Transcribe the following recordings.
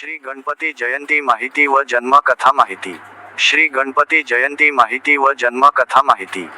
श्री गणपती जयंती माहिती व जन्मकथा माहिती. श्री गणपती जयंती माहिती व जन्मकथा माहिती.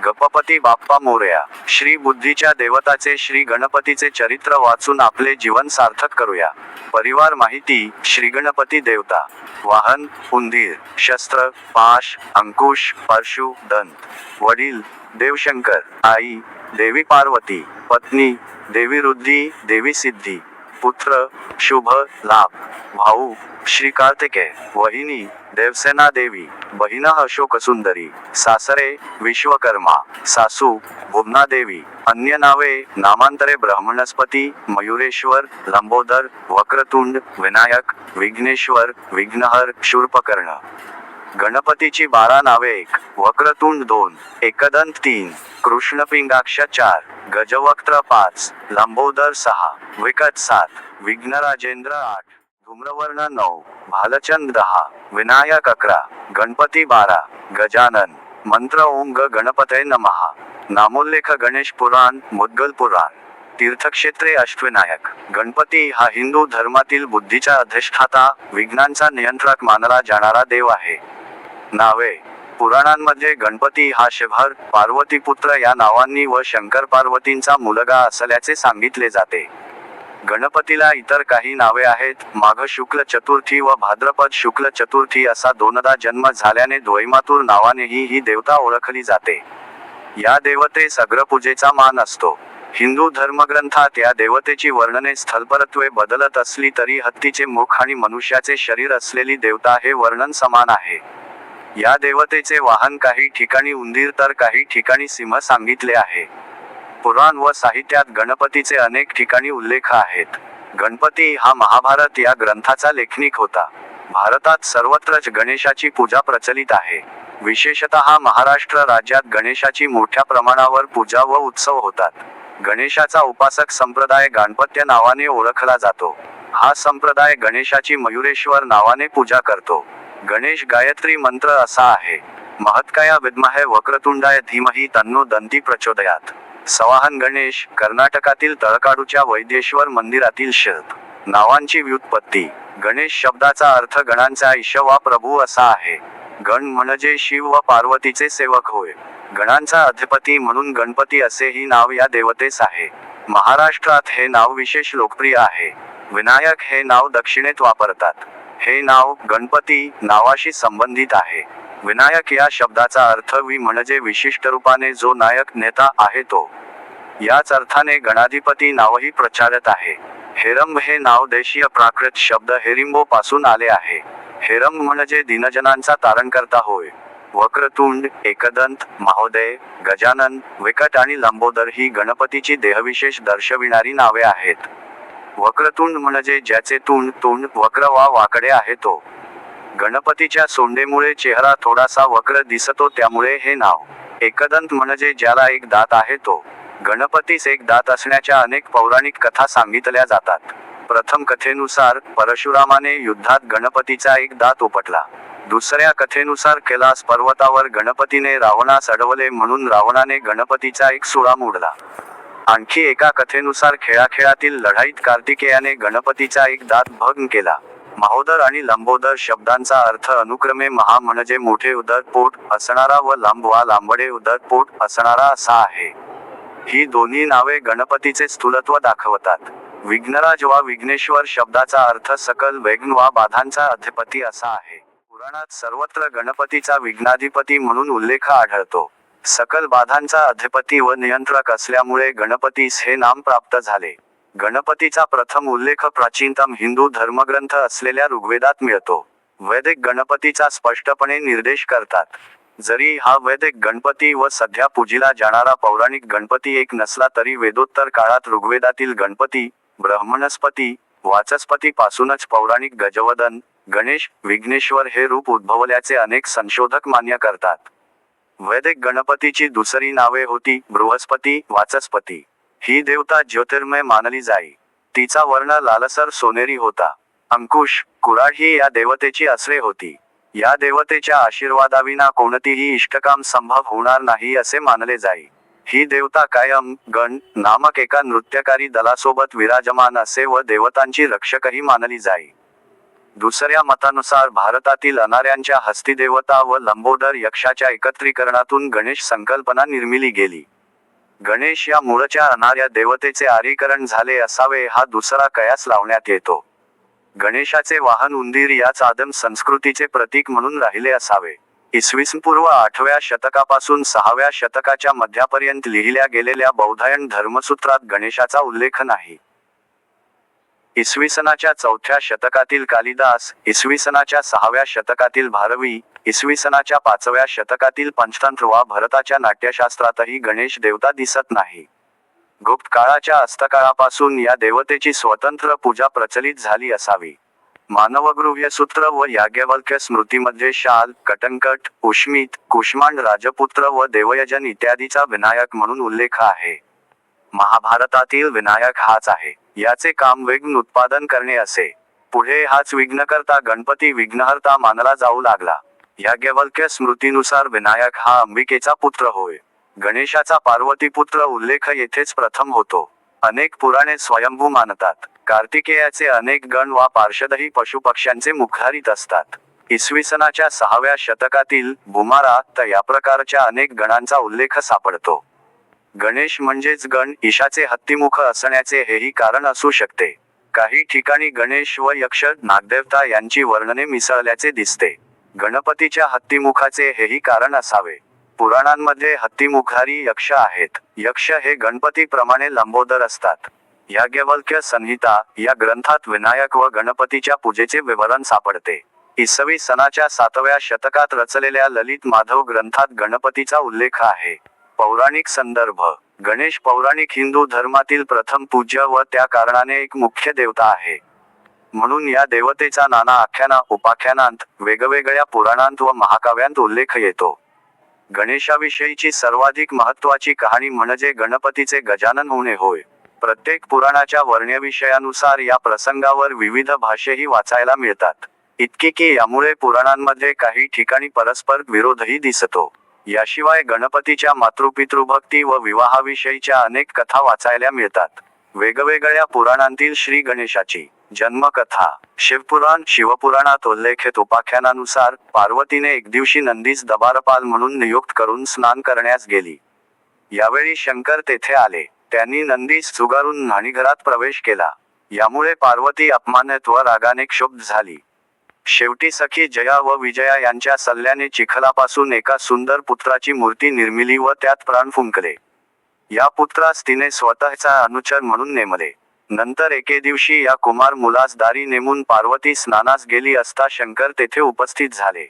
गणपती बाप्पा मोरया. श्री बुद्धीच्या देवताचे श्री गणपतीचे चरित्र वाचून आपले जीवन सार्थक करूया. परिवार माहिती. श्री गणपती देवता. वाहन उंदीर. शस्त्र पाश, अंकुश, परशु, दंत. वडील देवशंकर. आई देवी पार्वती. पत्नी देवी रुद्धी, देवी सिद्धी. पुत्र शुभ लाभ. भाऊ श्री कार्तिकेय. वहिनी देवसेना देवी. बहीण अशोकसुंदरी. सासरे विश्वकर्मा. सासू भुवना देवी. अन्य नावे नामांतरे ब्रह्मणस्पती, मयुरेश्वर, लंबोदर, वक्रतुंड, विनायक, विघ्नेश्वर, विघ्नहर, शूर्पकर्ण. गणपतीची 12 नावे. 1 वक्रतुंड 2 एकदंत 3 कृष्णपिंगाक्ष 4 गजवक्त्र 5 लंबोदर 6 विकट 7 विघ्नराजेंद्र 8 धूम्रवर्ण 9 भालचंद 10 विनायक 11 गणपती 12 गजानन. मंत्र ओम ग गणपतये नमः. नामोल्लेख गणेश पुराण, मुद्गल पुराण. तीर्थक्षेत्रे अष्टविनायक. गणपती हा हिंदू धर्मातील बुद्धीचा अधिष्ठाता, विघ्नांचा नियंत्रक मानला जाणारा देव आहे. नावे. पुराणांमध्ये गणपती हा शिवहर, पार्वतीपुत्र या नावांनी व शंकर पार्वतींचा मुलगा असल्याचे सांगितले जाते. गणपतीला इतर काही नावे आहेत. माघ शुक्ल चतुर्थी व भाद्रपद शुक्ल चतुर्थी असा दोनदा जन्म झाल्याने द्वैमातूर नावानेही ही देवता ओळखली जाते. या देवतेस अग्रपूजेचा मान असतो. हिंदू धर्मग्रंथात या देवतेची वर्णने स्थलपरत्वे बदलत असली तरी हत्तीचे मुख आणि मनुष्याचे शरीर असलेली देवता हे वर्णन समान आहे. या देवतेचे वाहन काही ठिकाणी उंदीर तर काही ठिकाणी सिंह सांगितले आहे. पुराण व साहित्यात गणपतीचे अनेक ठिकाणी उल्लेख आहेत. गणपती हा महाभारत या ग्रंथाचा लेखनिक होता. भारतात सर्वत्रच गणेशाची पूजा प्रचलित आहे. विशेषतः महाराष्ट्र राज्यात गणेशाची मोठ्या प्रमाणावर पूजा व उत्सव होतात. गणेशाचा उपासक संप्रदाय गाणपत्य नावाने ओळखला जातो. हा संप्रदाय गणेशाची मयुरेश्वर नावाने पूजा करतो. गणेश गायत्री मंत्र असा आहे. महत्कया विद्महे वक्रतुंडाय धीमहि तन्नो दंती प्रचोदयात. सवाहन गणेश कर्नाटकातील तळकाडूच्या वैद्येश्वर मंदिरातील शिल्प. नावांची व्युत्पत्ती. गणेश शब्दाचा अर्थ गणांचा ईश वा प्रभू असा आहे. गण म्हणजे शिव व पार्वतीचे सेवक होय. गणांचा अधिपती म्हणून गणपती असेही नाव या देवतेस आहे. महाराष्ट्रात हे नाव विशेष लोकप्रिय आहे. विनायक हे नाव दक्षिणेत वापरतात. हे नाव गणपती नावाशी संबंधित आहे. विनायक या शब्दाचा अर्थ वि म्हणजे विशिष्ट रूपाने जो नायक नेता आहे तो. याच अर्थाने गणाधिपती नावही प्रचारत आहे. हेरंब हे नाव देशीय प्राकृत शब्द हेरिंबो पासून आले आहे. हेरंब म्हणजे दीनजनांचा तारणकर्ता होय. वक्रतुंड, एकदंत, महोदय, गजानन, विकट आणि लंबोदर ही गणपतीची देहविशेष दर्शविणारी नावे आहेत. वक्रतुंड म्हणजे ज्याचे तोंड वक्र वा वाकडे आहे तो. गणपतीच्या सोंडेमुळे चेहरा थोडासा वक्र दिसतो त्यामुळे हे नाव. एकदंत म्हणजे ज्याला एक दात आहे तो. गणपतीस एक दात असण्याच्या अनेक पौराणिक कथा सांगितल्या जातात. प्रथम कथेनुसार परशुरामाने युद्धात गणपतीचा एक दात उपटला. दुसऱ्या कथेनुसार कैलास पर्वतावर गणपतीने रावणास अडवले म्हणून रावणाने गणपतीचा एक सुळा मोडला. आणखी एका कथेनुसार खेळाखेळातील लढाईत कार्तिकेयाने गणपतीचा एक दात भंग केला. महोदर आणि लंबोदर शब्दांचा अर्थ अनुक्रमे महा म्हणजे मोठे उदर पोट असणारा व लांब वा लांबडे उदर पोट असणारा असा आहे. ही दोन्ही नावे गणपतीचे स्थूलत्व दाखवतात. विघ्नराज वा विघ्नेश्वर शब्दाचा अर्थ सकल विघ्न वा बाधांचा अधिपती असा आहे. पुराणात सर्वत्र गणपतीचा विघ्नाधिपती म्हणून उल्लेख आढळतो. सकल बाधांचा अधिपती व नियंत्रक असल्यामुळे गणपतीस हे नाम प्राप्त झाले. गणपतीचा प्रथम उल्लेख प्राचीनतम हिंदू धर्मग्रंथ असलेल्या ऋग्वेदात मिळतो. वैदिक गणपतीचा स्पष्टपणे निर्देश करतात. जरी हा वैदिक गणपती व सध्या पूजिला जाणारा पौराणिक गणपती एक नसला तरी वेदोत्तर काळात ऋग्वेदातील गणपती, ब्रह्मणस्पती, वाचस्पती पासूनच पौराणिक गजवदन, गणेश, विघ्नेश्वर हे रूप उद्भवल्याचे अनेक संशोधक मान्य करतात. वैदिक गणपतीची दुसरी नावे होती बृहस्पती, वाचस्पती. ही देवता ज्योतिर्मय मानली जाई. तिचा वर्ण लालसर सोनेरी होता. अंकुश, कुऱ्हाड ही या देवतेची अस्रे होती. या देवतेच्या आशीर्वादाविना कोणतीही इष्टकाम संभव होणार नाही असे मानले जाई. ही देवता कायम गण नामक एका नृत्यकारी दलासोबत विराजमान असे व देवतांची रक्षकही मानली जाई. दुसऱ्या मतानुसार भारतातील अनार्यांच्या हस्तिदेवता व लंबोदर यक्षाच्या एकत्रीकरणातून गणेश संकल्पना निर्मिली गेली. गणेश या मूळच्या अनार्या देवतेचे आरीकरण झाले असावे हा दुसरा कयास लावण्यात येतो. गणेशाचे वाहन उंदीर याच आदम संस्कृतीचे प्रतीक म्हणून राहिले असावे. इसवीसनपूर्व 8व्या शतकापासून 6व्या शतकाच्या मध्यापर्यंत लिहिल्या गेलेल्या बौधायन धर्मसूत्रात गणेशाचा उल्लेख नाही. इसवीसनाच्या 4थ्या शतकातील कालिदास, इसवीसनाच्या 6व्या शतकातील भारवी, इसवीसनाच्या 5व्या शतकातील पंचतंत्र वा भरताच्या नाट्यशास्त्रातही गणेश देवता दिसत नाही. गुप्त काळाच्या अस्तकाळापासून या देवतेची स्वतंत्र पूजा प्रचलित झाली असावी. मानवगृह्य सूत्र व याज्ञवल्क्य स्मृतीमध्ये शाल, कटंकट, उष्मित, कुष्मांड राजपुत्र व देवयजन इत्यादीचा विनायक म्हणून उल्लेख आहे. महाभारतातील विनायक हाच आहे. याचे काम विघ्न उत्पादन करणे असे. पुढे हाच विघ्नकर्ता गणपती विघ्नहर्ता मानला जाऊ लागला. याज्ञवल्क्य स्मृतीनुसार विनायक हा अंबिकेचा पुत्र होय. गणेशाचा पार्वतीपुत्र उल्लेख येथेच प्रथम होतो. अनेक पुराणे स्वयंभू मानतात. कार्तिकेयाचे अनेक गण वा पार्षदही पशुपक्ष्यांचे मुखहारीत असतात. इसवीसनाच्या 6व्या शतकातील भूमारात या प्रकारच्या अनेक गणांचा उल्लेख सापडतो. गणेश म्हणजेच गण, ईशाचे हत्तीमुख असण्याचे हेही कारण असू शकते. काही ठिकाणी गणेश व यक्ष, नागदेवता यांची वर्णने मिसळल्याचे दिसते. गणपतीच्या हत्तीमुखाचे हेही कारण असावे. पुराणांमध्ये हत्तीमुखारी यक्ष आहेत. यक्ष हे गणपतीप्रमाणे लंबोदर असतात. याज्ञवल्क्य संहिता या ग्रंथात विनायक व गणपतीच्या पूजेचे विवरण सापडते. इसवी सनाच्या 7व्या शतकात रचलेल्या ललित माधव ग्रंथात गणपतीचा उल्लेख आहे. पौराणिक संदर्भ. गणेश पौराणिक हिंदू धर्मातील प्रथम पूज्य व त्या कारणाने एक मुख्य देवता आहे. म्हणून या देवतेचा नाना आख्याना, उपाख्यानांत, वेगवेगळ्या पुराणांत व महाकाव्यांत उल्लेख येतो. गणेशाविषयीची सर्वाधिक महत्त्वाची कहाणी म्हणजे गणपतीचे गजानन होणे होय. प्रत्येक पुराणाच्या वर्ण्यविषयानुसार या प्रसंगावर विविध भाष्येही वाचायला मिळतात. इतके की यामुळे पुराणांमध्ये काही ठिकाणी परस्पर विरोधही दिसतो. याशिवाय गणपतीच्या मातृपितृभक्ती व विवाहाविषयीच्या अनेक कथा वाचायला मिळतात. वेगवेगळ्या पुराणांतील श्री गणेशाची जन्मकथा. शिवपुराण, शिवपुराणात उल्लेखित उपाख्यानानुसार पार्वतीने एक दिवशी नंदीस दबारपाल म्हणून नियुक्त करून स्नान करण्यास गेली. यावेळी शंकर तेथे आले. त्यांनी नंदीस झुगारून न्हाणीघरात प्रवेश केला. यामुळे पार्वती अपमानित व रागाने क्षुब्ध झाली. शेवटी सखी जया व विजया यांच्या सल्ल्याने चिखलापासून एका सुंदर पुत्राची मूर्ती निर्मिली व त्यात प्राण फुंकले. या पुत्रास तिने स्वतःचा अनुचर म्हणून नेमले. नंतर एके दिवशी या कुमार मुलास दारी नेमून पार्वती स्नानास गेली असता शंकर तेथे उपस्थित झाले.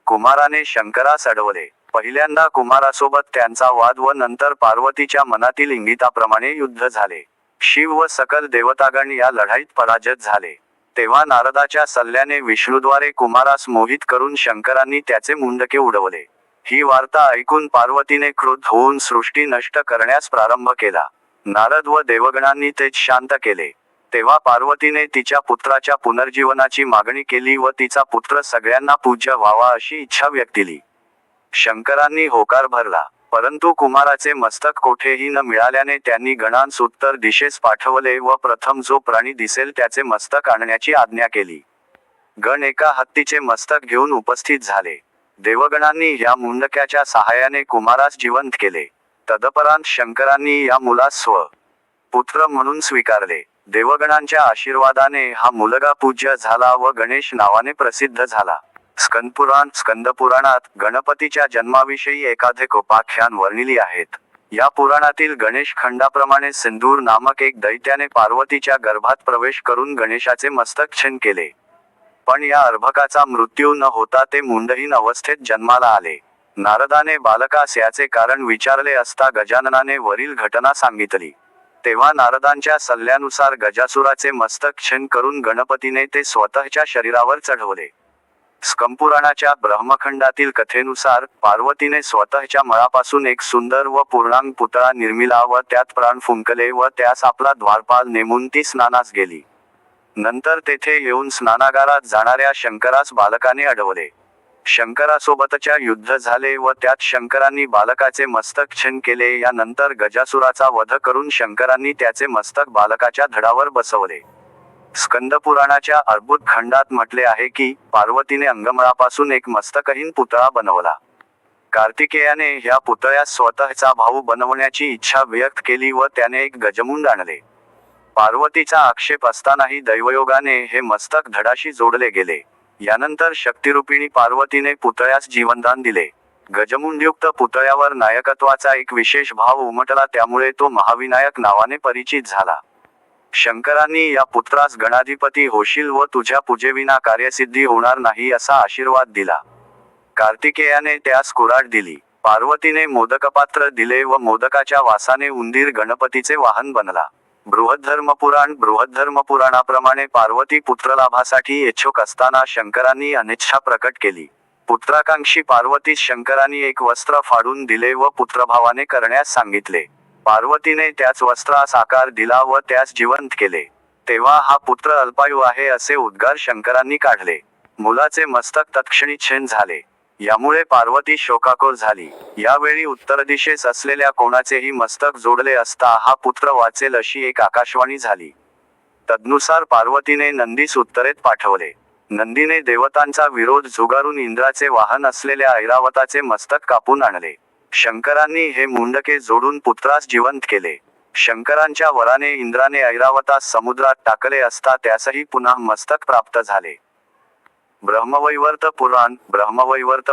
कुमाराने शंकरास अडवले. पहिल्यांदा कुमारासोबत त्यांचा वाद व नंतर पार्वतीच्या मनातील इंगिताप्रमाणे युद्ध झाले. शिव व सकल देवतागण या लढाईत पराजित झाले. तेव्हा नारदाच्या सल्ल्याने विष्णूद्वारे कुमारास मोहित करून शंकरांनी त्याचे मुंडके उडवले. ही वार्ता ऐकून पार्वतीने क्रुद्ध होऊन सृष्टी नष्ट करण्यास प्रारंभ केला. नारद व देवगणांनी तेच शांत केले. तेव्हा पार्वतीने तिच्या पुत्राच्या पुनर्जीवनाची मागणी केली व तिचा पुत्र सगळ्यांना पूज्य व्हावा अशी इच्छा व्यक्त केली. शंकरांनी होकार भरला. परंतु कुमाराचे मस्तक कोठेही न मिळाल्याने त्यांनी गणांस उत्तर दिशेस पाठवले व प्रथम जो प्राणी दिसेल त्याचे मस्तक आणण्याची आज्ञा केली. गण एका हत्तीचे मस्तक घेऊन उपस्थित झाले. देवगणांनी या मुंडक्याच्या सहाय्याने कुमारास जिवंत केले. तदपरांत शंकरांनी या मुलास पुत्र म्हणून स्वीकारले. देवगणांच्या आशीर्वादाने हा मुलगा पूज्य झाला व गणेश नावाने प्रसिद्ध झाला. स्कंदपुराणात गणपतीच्या जन्माविषयी एकाधिक उपाख्यान वर्णिली आहेत. या पुराणातील गणेश खंडाप्रमाणे सिंदूर नामक एक दैत्याने पार्वतीच्या गर्भात प्रवेश करून गणेशाचे मस्तक छिन्न केले. पण या अर्भकाचा मृत्यू न होता ते मुंडहीन अवस्थेत जन्माला आले. नारदाने बालकास याचे कारण विचारले असता गजाननाने वरील घटना सांगितली. तेव्हा नारदांच्या सल्ल्यानुसार गजासुराचे मस्तक छिन्न करून गणपतीने ते स्वतःच्या शरीरावर चढवले. स्कंदपुराणाच्या ब्रह्मखंडातील कथेनुसार पार्वतीने स्वतःच्या मळापासून एक सुंदर व पूर्णांग पुतळा निर्मिला व त्यात प्राण फुंकले व त्यास आपला द्वारपाल नेमून ती स्नानास गेली. नंतर तेथे येऊन स्नानागारात जाणाऱ्या शंकरास बालकाने अडवले. शंकरासोबतच्या युद्ध झाले व त्यात शंकरांनी बालकाचे मस्तक छिन्न केले. यानंतर गजासुराचा वध करून शंकरांनी त्याचे मस्तक बालकाच्या धडावर बसवले. स्कंदपुराणाच्या अर्बुद खंडात म्हटले आहे की पार्वतीने अंगमळापासून एक मस्तकहीन पुतळा बनवला. कार्तिकेयाने ह्या पुतळ्यास स्वतःचा भाऊ बनवण्याची इच्छा व्यक्त केली व त्याने एक गजमुंड आणले. पार्वतीचा आक्षेप असतानाही दैवयोगाने हे मस्तक धडाशी जोडले गेले. यानंतर शक्तिरूपिणी पार्वतीने पुतळ्यास जीवनदान दिले. गजमुंडयुक्त पुतळ्यावर नायकत्वाचा एक विशेष भाव उमटला, त्यामुळे तो महाविनायक नावाने परिचित झाला. शंकरांनी या पुत्रास गणाधिपती होशील व तुझ्या पूजेविना कार्यसिद्धी होणार नाही असा आशीर्वाद दिला. कार्तिकेयाने त्यास कुऱ्हाड दिली. पार्वतीने मोदकपात्र दिले व मोदकाच्या वासाने उंदीर गणपतीचे वाहन बनला. बृहद्धर्मपुराणाप्रमाणे पार्वती पुत्रलाभासाठी इच्छुक असताना शंकरांनी अनिच्छा प्रकट केली. पुत्राकांक्षी पार्वतीस शंकरांनी एक वस्त्र फाडून दिले व पुत्रभावाने करण्यास सांगितले. पार्वतीने त्याच वस्त्रास आकार दिला व त्यास जिवंत केले. तेव्हा हा पुत्र अल्पायू आहे असे उद्गार शंकरांनी काढले. मुलाचे मस्तक तत्क्षणी छेन झाले. यामुळे पार्वती शोकाकुल झाली. यावेळी उत्तर दिशेस असलेल्या कोणाचेही मस्तक जोडले असता हा पुत्र वाचेल अशी एक आकाशवाणी झाली. तदनुसार पार्वतीने नंदीस उत्तरेत पाठवले. नंदीने देवतांचा विरोध झुगारून इंद्राचे वाहन असलेल्या ऐरावताचे मस्तक कापून आणले. शंकरांनी हे मुंडके जोडून पुत्रास जिवंत केले. शंकरांच्या वराने इंद्राने ऐरावतास समुद्रात टाकले असता त्यासही पुन्हा मस्तक प्राप्त झाले. ब्रह्मवैवर्त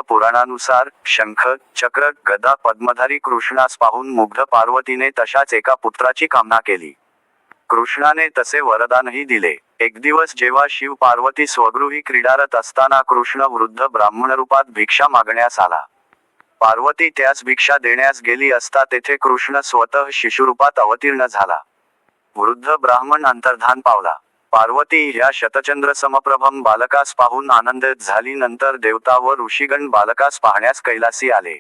पुराणानुसार शंख, चक्र, गदा, पद्मधारी कृष्णास पाहून मुग्ध पार्वतीने तशाच एका पुत्राची कामना केली. कृष्णाने तसे वरदानही दिले. एक दिवस जेव्हा शिव पार्वती स्वगृही क्रीडारत असताना कृष्ण वृद्ध ब्राह्मणरूपात भिक्षा मागण्यास आला. पार्वती त्यास भिक्षा देण्यास गेली असता तेथे कृष्ण स्वतः शिशुरूपात अवतीर्ण झाला. वृद्ध ब्राह्मण अंतर्धान पावला. पार्वती ह्या शतचंद्र समप्रभम बालकास पाहून आनंदित झाली. नंतर देवता व ऋषीगण बालकास पाहण्यास कैलासी आले.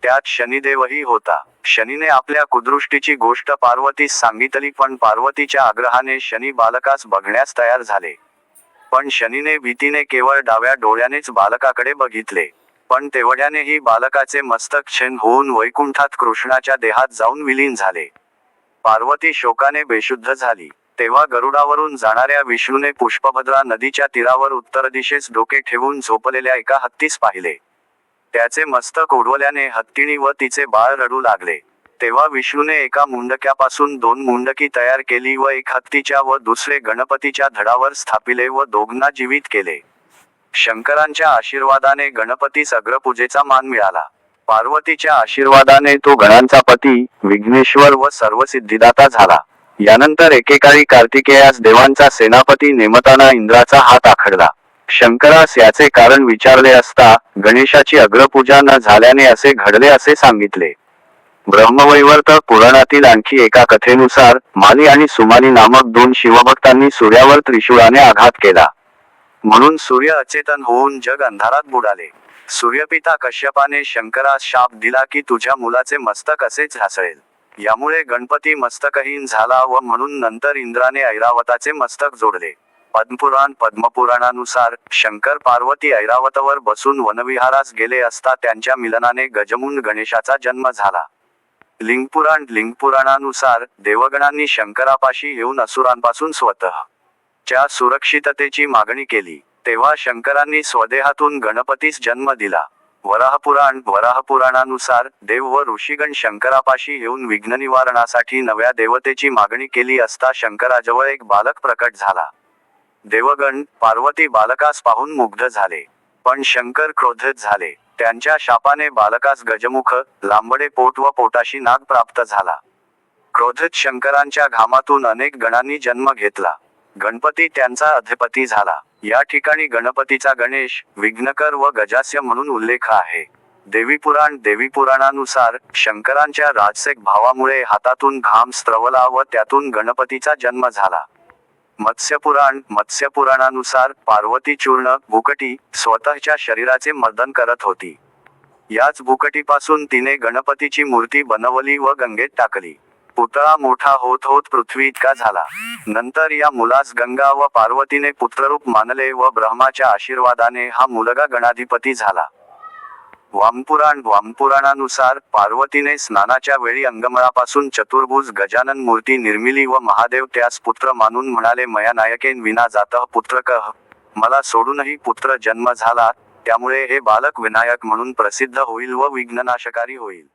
त्यात शनिदेवही होता. शनीने आपल्या कुदृष्टीची गोष्ट पार्वतीस सांगितली, पण पार्वतीच्या आग्रहाने शनी बालकास बघण्यास तयार झाले. पण शनीने भीतीने केवळ डाव्या डोळ्यानेच बालकाकडे बघितले. पण तेवढ्यानेही बालकाचे मस्तक छेन होऊन वैकुंठात कृष्णाच्या देहात जाऊन विलीन झाले. पार्वती शोकाने बेशुद्ध झाली. तेव्हा गरुडावरून जाणाऱ्या विष्णूने पुष्पभद्रा नदीच्या तीरावर उत्तर दिशेस डोके ठेवून झोपलेल्या एका हत्तीस पाहिले. त्याचे मस्तक उडवल्याने हत्तीणी व तिचे बाळ रडू लागले. तेव्हा विष्णूने एका मुंडक्यापासून 2 मुंडकी तयार केली व एक हत्तीच्या व दुसरे गणपतीच्या धडावर स्थापिले व दोघांना जीवित केले. शंकरांच्या आशीर्वादाने गणपतीस अग्रपूजेचा मान मिळाला. पार्वतीच्या आशीर्वादाने तो गणांचा पती, विघ्नेश्वर व सर्व सिद्धिदाता झाला. यानंतर एकेकाळी कार्तिकेयास देवांचा सेनापती नेमताना इंद्राचा हात आखडला. शंकरास याचे कारण विचारले असता गणेशाची अग्रपूजा न झाल्याने असे घडले असे सांगितले. ब्रह्मवैवर्त पुराणातील आणखी एका कथेनुसार माली आणि सुमाली नामक 2 शिवभक्तांनी सूर्यावर त्रिशूळाने आघात केला. म्हणून सूर्य अचेतन होऊन जग अंधारात बुडाले. सूर्यपिता कश्यपाने शंकरास शाप दिला की तुझ्या मुलाचे मस्तक असेच ढासळेल. यामुळे गणपती मस्तकहीन झाला व म्हणून नंतर इंद्राने ऐरावताचे मस्तक जोडले. पद्मपुराणानुसार शंकर पार्वती ऐरावतावर बसून वनविहारास गेले असता त्यांच्या मिलनाने गजमुंड गणेशाचा जन्म झाला. लिंगपुराणानुसार देवगणांनी शंकरापाशी येऊन असुरांपासून स्वतःच्या सुरक्षिततेची मागणी केली. तेव्हा शंकरांनी स्वदेहातून गणपतीस जन्म दिला. वराहपुराणानुसार देव व ऋषीगण शंकरापाशी येऊन विघ्न निवारणासाठी नव्या देवतेची मागणी केली असता शंकराजवळ एक बालक प्रकट झाला. देवगण पार्वती बालकास पाहून मुग्ध झाले. पण शंकर क्रोधित झाले. त्यांच्या शापाने बालकास गजमुख, लांबडे पोट व पोटाशी नाग प्राप्त झाला. क्रोधित शंकरांच्या घामातून अनेक गणांनी जन्म घेतला. गणपती त्यांचा अधिपती झाला. या ठिकाणी गणपतीचा गणेश, विघ्नकर व गजास्य म्हणून उल्लेख आहे. देवीपुराणानुसार शंकरांच्या राजसिक भावामुळे हातातून घाम स्त्रवला व त्यातून गणपतीचा जन्म झाला. मत्स्यपुराणानुसार पार्वती चूर्ण, भुकटी स्वतःच्या शरीराचे मर्दन करत होती. याच भुकटीपासून तिने गणपतीची मूर्ती बनवली व गंगेत टाकली. पुतळा मोठा होत होत पृथ्वी इतका झाला. नंतर या मुलास गंगा व पार्वतीने पुत्ररूप मानले व ब्रह्माच्या आशीर्वादाने हा मुलगा गणाधिपती झाला. वामपुराणानुसार पार्वतीने स्नानाच्या वेळी अंगमळापासून चतुर्भुज गजानन मूर्ती निर्मिली व महादेव त्यास पुत्र मानून म्हणाले, मया नायकेन विना जातः पुत्रकः, मला सोडूनही पुत्र जन्म झाला, त्यामुळे हे बालक विनायक म्हणून प्रसिद्ध होईल व विघ्ननाशकारी होईल.